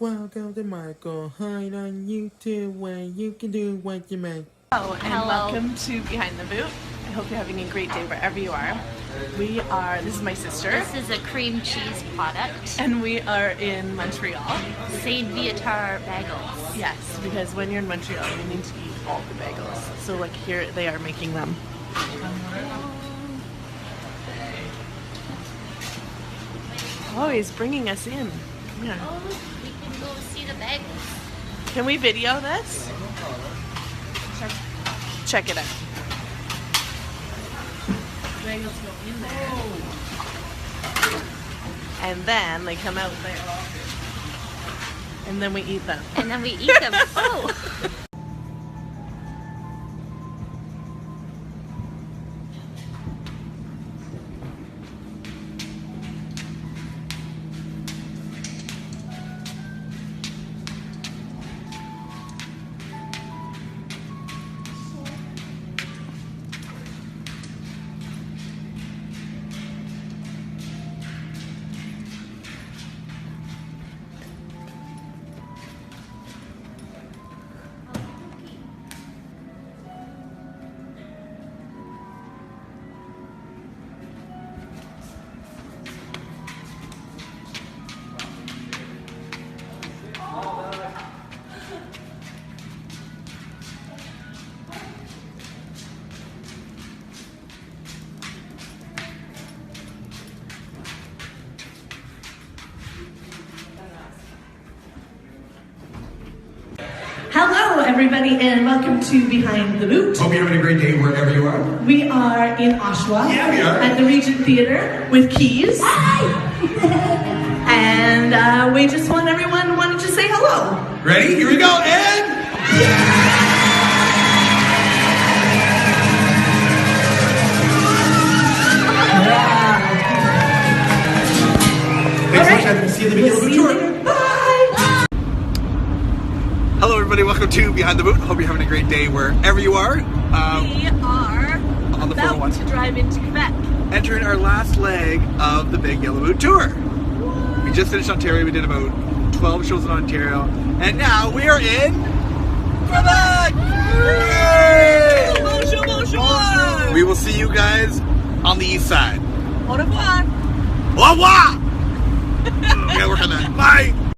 Welcome to Michael Hyde on YouTube, where you can do what you make. Hello and welcome to Behind the Boot. I hope you're having a great day wherever you are. This is my sister. This is a cream cheese product. And we are in Montreal. Saint Viator bagels. Yes, because when you're in Montreal, you need to eat all the bagels. So like here they are making them. Oh, he's bringing us in. Come here. Oh, we can go see the bagels. Can we video this? Check it out. Bagels go in there. And then they come out there. And then we eat them. And then we eat them. Oh! Hello, everybody, and welcome to Behind the Boot. Hope you're having a great day wherever you are. We are in Oshawa Yeah, we are. at the Regent Theatre with Keys. And we just want everyone wanted to say hello. Ready? Here we go, and... Thanks so much, Evan. See you at the beginning of the tour. Bye. Hello, everybody. Welcome to Behind the Boot. Hope you're having a great day wherever you are. We are on the about 401. to drive into Quebec. Entering our last leg of the Big Yellow Boot Tour. We just finished Ontario. We did about 12 shows in Ontario. And now we are in Quebec! Yay! Bonjour, bonjour! We will see you guys on the east side. Au revoir! Au revoir! We gotta work on that. Bye!